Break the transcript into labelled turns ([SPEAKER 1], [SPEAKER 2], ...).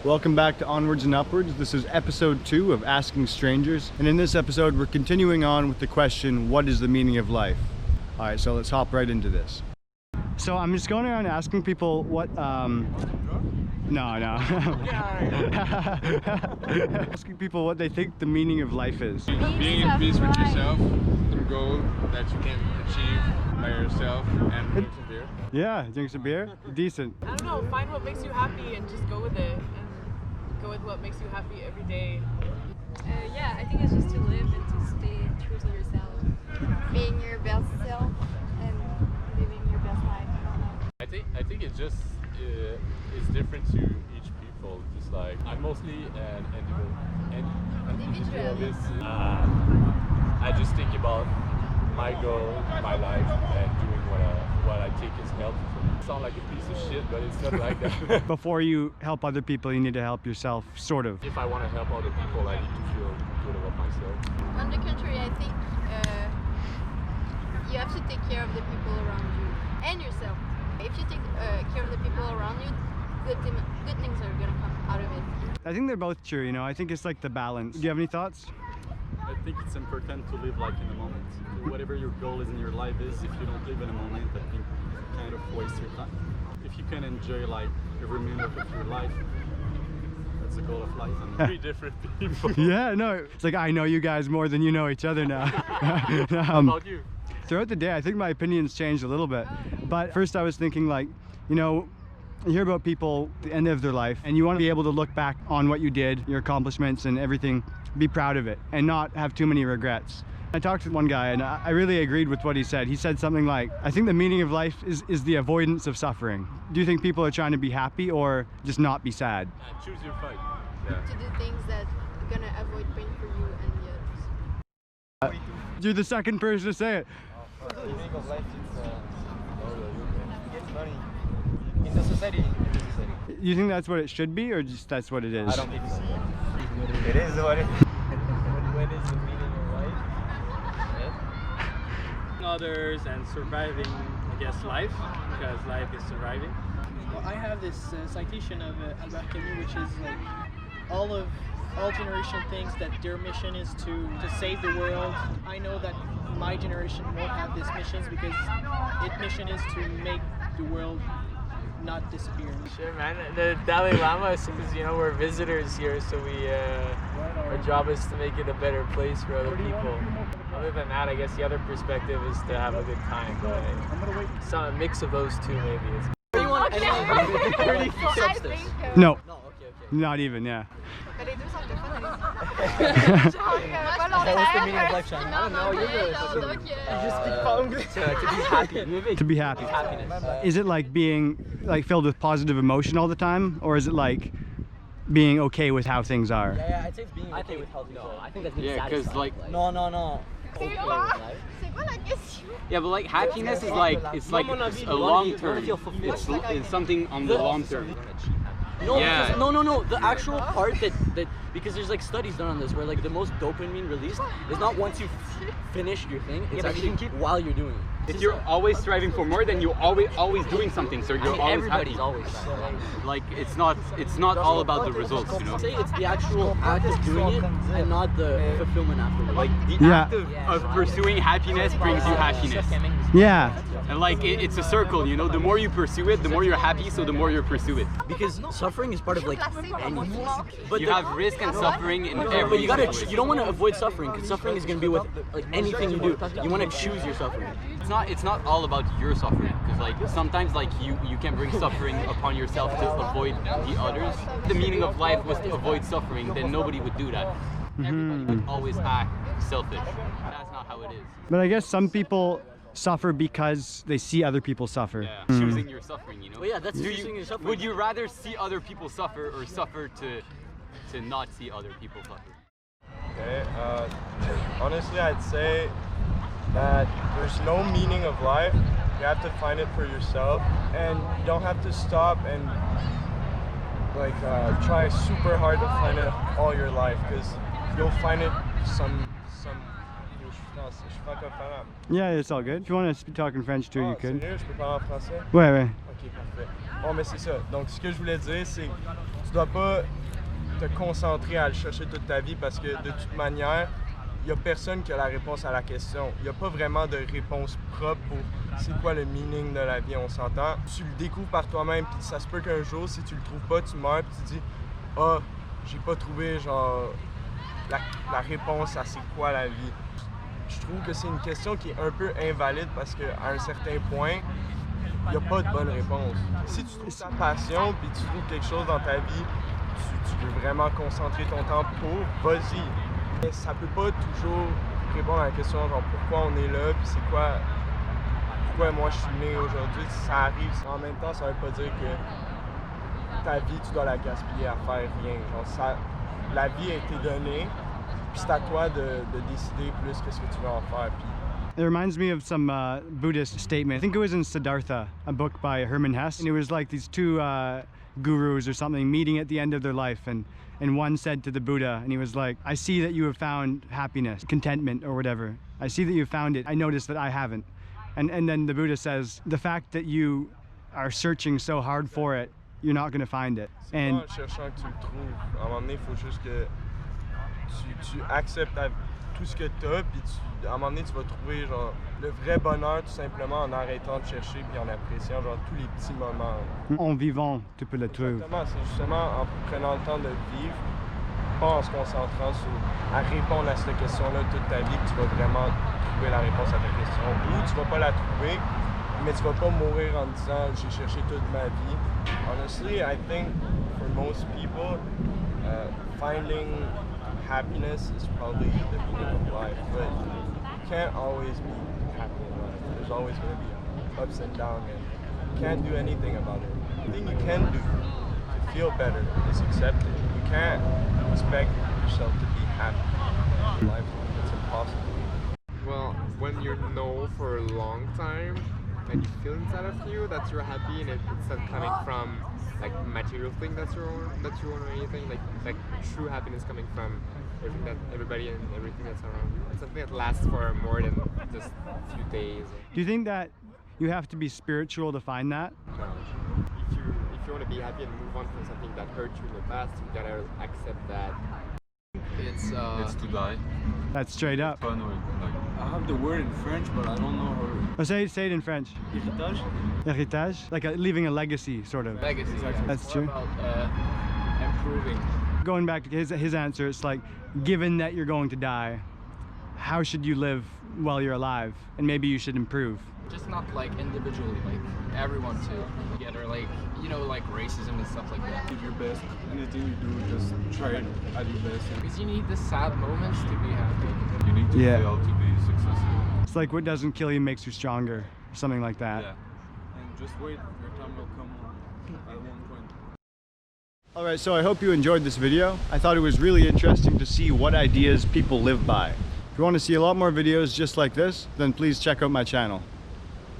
[SPEAKER 1] Welcome back to Onwards and Upwards. This is episode 2 of Asking Strangers. And in this episode, we're continuing on with the question, what is the meaning of life? All right, so let's hop right into this. So I'm just going around asking people what, asking people what they think the meaning of life is.
[SPEAKER 2] Being in peace with yourself, some goal that you can achieve by yourself, and drink some beer.
[SPEAKER 1] Yeah, drink some beer? Decent.
[SPEAKER 3] I don't know, find what makes you happy and just go with it. And go with what makes you happy every day.
[SPEAKER 4] Yeah, I think it's just to live and to stay true to yourself. Being your best self and living your best life.
[SPEAKER 5] I think it just is different to each people. Just like I'm mostly an individualist. I just think about my goal, my life, and doing what I think is helpful. I sound like a piece of shit, but it's not like that.
[SPEAKER 1] Before you help other people, you need to help yourself, sort of.
[SPEAKER 5] If I want to help other people, I need to feel good about myself.
[SPEAKER 4] On the contrary, I think you have to take care of the people around you and yourself. If you take care of the people around you, good things are gonna come out of it.
[SPEAKER 1] I think they're both true, you know. I think it's like the balance. Do you have any thoughts?
[SPEAKER 6] I think it's important to live like in the moment. Whatever your goal is in your life is, if you don't live in a moment, I think you kind of waste your time. If you can enjoy like every minute of your life, that's the goal of life. And
[SPEAKER 5] Three different people.
[SPEAKER 1] Yeah, no, it's like I know you guys more than you know each other now.
[SPEAKER 5] How about you?
[SPEAKER 1] Throughout the day, I think my opinions changed a little bit. But first I was thinking like, you know, you hear about people at the end of their life and you want to be able to look back on what you did, your accomplishments and everything, be proud of it and not have too many regrets. I talked to one guy and I really agreed with what he said. He said something like, I think the meaning of life is the avoidance of suffering. Do you think people are trying to be happy or just not be sad?
[SPEAKER 5] Choose your fight.
[SPEAKER 4] To do things that are gonna avoid pain for you and the others.
[SPEAKER 1] You're the second person to say it.
[SPEAKER 7] The meaning of life is get money in the society.
[SPEAKER 1] You think that's what it should be or just that's what it is?
[SPEAKER 7] I don't think so. It is what it is. What is the meaning of life?
[SPEAKER 8] Others and surviving, I guess, life, because life is surviving.
[SPEAKER 9] Well, I have this citation of Albert Camus, which is like all generation thinks that their mission is to save the world. I know that my generation won't have these missions because its mission is to make the world not disappear.
[SPEAKER 3] Sure, man. The Dalai Lama assumes, you know, we're visitors here, so our job is to make it a better place for other people. Other than that, I guess the other perspective is to have a good time, but it's a mix of those two, maybe.
[SPEAKER 9] You want any substance?
[SPEAKER 1] No.
[SPEAKER 9] No, okay.
[SPEAKER 1] Not even, yeah.
[SPEAKER 7] What's the meaning of life, Sean?
[SPEAKER 9] I don't know, you just speak English.
[SPEAKER 3] To be happy.
[SPEAKER 1] To be happy.
[SPEAKER 3] Happiness.
[SPEAKER 1] Is it like being like filled with positive emotion all the time, or is it like being okay with how things are?
[SPEAKER 9] Yeah, I'd say it's being okay with how things are.
[SPEAKER 3] I think that's
[SPEAKER 5] Yeah, because like
[SPEAKER 9] No.
[SPEAKER 8] Yeah, but like happiness is like it's like a long term. It's something on the long term.
[SPEAKER 9] No,
[SPEAKER 8] Yeah.
[SPEAKER 9] because, no. The actual part that because there's like studies done on this where like the most dopamine released is not once you finish your thing. It's actually while you're doing it.
[SPEAKER 8] If you're always striving for more, then you're always doing something, so you're always
[SPEAKER 9] Everybody's
[SPEAKER 8] happy.
[SPEAKER 9] always
[SPEAKER 8] Like it's not all about the results, you know.
[SPEAKER 9] say it's the actual act of doing it and not the fulfillment afterwards.
[SPEAKER 8] Like the
[SPEAKER 1] Yeah.
[SPEAKER 8] act of pursuing happiness brings you happiness.
[SPEAKER 1] Yeah.
[SPEAKER 8] And like it's a circle, you know. The more you pursue it, the more you're happy, so the more you pursue it.
[SPEAKER 9] Because suffering is part of like anything. But
[SPEAKER 8] You have risk and suffering in
[SPEAKER 9] but
[SPEAKER 8] every
[SPEAKER 9] you gotta
[SPEAKER 8] situation.
[SPEAKER 9] you don't want to avoid suffering because suffering is gonna be with like anything you do. You want to choose your suffering.
[SPEAKER 8] It's not all about your suffering, because like sometimes like you can bring suffering upon yourself to avoid the others. The meaning of life was to avoid suffering, then nobody would do that. Everybody would always act selfish. That's not how it is.
[SPEAKER 1] But I guess some people suffer because they see other people suffer.
[SPEAKER 8] Yeah, choosing your suffering, you know.
[SPEAKER 9] Well, yeah, that's
[SPEAKER 8] Do
[SPEAKER 9] choosing your suffering.
[SPEAKER 8] Would you rather see other people suffer or suffer to not see other people suffer?
[SPEAKER 7] Okay, honestly, I'd say that there's no meaning of life. You have to find it for yourself, and you don't have to stop and like try super hard to find it all your life, because you'll find it some.
[SPEAKER 1] Yeah, it's all good. If you want to talk in French too, you could.
[SPEAKER 7] Sérieux, je peux parler en français?
[SPEAKER 1] Ouais.
[SPEAKER 7] Ok. Ok, parfait. Bon, mais c'est ça. Donc, ce que je voulais dire, c'est que tu dois pas te concentrer à le chercher toute ta vie parce que de toute manière, il n'y a personne qui a la réponse à la question. Il n'y a pas vraiment de réponse propre pour c'est quoi le meaning de la vie, on s'entend. Tu le découvres par toi-même, puis ça se peut qu'un jour, si tu le trouves pas, tu meurs, puis tu dis « Ah, j'ai pas trouvé, genre, la réponse à c'est quoi la vie. » Je trouve que c'est une question qui est un peu invalide parce qu'à un certain point, il n'y a pas de bonne réponse. Si tu trouves ta passion, puis tu trouves quelque chose dans ta vie, tu veux vraiment concentrer ton temps pour, vas-y. Mais ça peut pas toujours répondre à la question genre pourquoi on est là, puis c'est quoi, pourquoi moi je suis né aujourd'hui. Ça arrive, en même temps ça veut pas dire que ta vie tu dois la gaspiller à faire rien. Genre ça, la vie a été donnée, puis c'est à toi de décider plus qu'est-ce que tu veux en faire. Puis,
[SPEAKER 1] it reminds me of some Buddhist statement. I think it was in Siddhartha, a book by Hermann Hesse, and it was like these two gurus or something meeting at the end of their life, and one said to the Buddha, and he was like, I see that you have found happiness, contentment or whatever. I see that you have found it. I notice that I haven't. And then the Buddha says, the fact that you are searching so hard for it, you're not going to find it.
[SPEAKER 7] C'est pas en cherchant que tu le trouves. À un moment donné, il faut juste que tu acceptes tout ce que tu as, puis à un moment donné, tu vas trouver genre, le vrai bonheur tout simplement en arrêtant de chercher puis en appréciant genre, tous les petits moments.
[SPEAKER 1] En vivant, tu peux le trouver.
[SPEAKER 7] Exactement, c'est justement en prenant le temps de vivre, pas en se concentrant à répondre à cette question-là toute ta vie que tu vas vraiment trouver la réponse à ta question. Ou tu vas pas la trouver, mais tu vas pas mourir en disant j'ai cherché toute ma vie. Honestly, I think for most people, finding happiness is probably the meaning of life, but you can't always be happy in life. There's always going to be ups and downs, and you can't do anything about it. The thing you can do to feel better is accept it. You can't expect yourself to be happy in life. It's impossible.
[SPEAKER 2] Well, when you know for a long time and you feel inside of you that you're happy, and it's not coming from like material thing that you want or anything, like true happiness coming from everybody and everything that's around you. It's something that lasts for more than just a few days.
[SPEAKER 1] Do you think that you have to be spiritual to find that?
[SPEAKER 2] No. If you want to be happy and move on from something that hurt you in the past, you gotta accept that.
[SPEAKER 5] It's to die.
[SPEAKER 1] That's straight up.
[SPEAKER 5] Fun or like, I have the word in French, but I don't know how.
[SPEAKER 1] Oh, say it in French.
[SPEAKER 6] Héritage?
[SPEAKER 1] Héritage? Like leaving a legacy, sort of.
[SPEAKER 3] Legacy, exactly.
[SPEAKER 1] That's true.
[SPEAKER 3] About improving.
[SPEAKER 1] Going back to his answer, it's like, given that you're going to die, how should you live while you're alive? And maybe you should improve.
[SPEAKER 10] Just not like individually, like everyone together, like, you know, like racism and stuff like that.
[SPEAKER 6] Give your best. Anything you do, just try it at your best.
[SPEAKER 10] Because you need the sad moments to be happy.
[SPEAKER 5] you need to fail to be successful.
[SPEAKER 1] It's like what doesn't kill you makes you stronger, or something like that.
[SPEAKER 5] Yeah.
[SPEAKER 6] And just wait, your time will come at one point.
[SPEAKER 1] Alright, so I hope you enjoyed this video. I thought it was really interesting to see what ideas people live by. If you want to see a lot more videos just like this, then please check out my channel.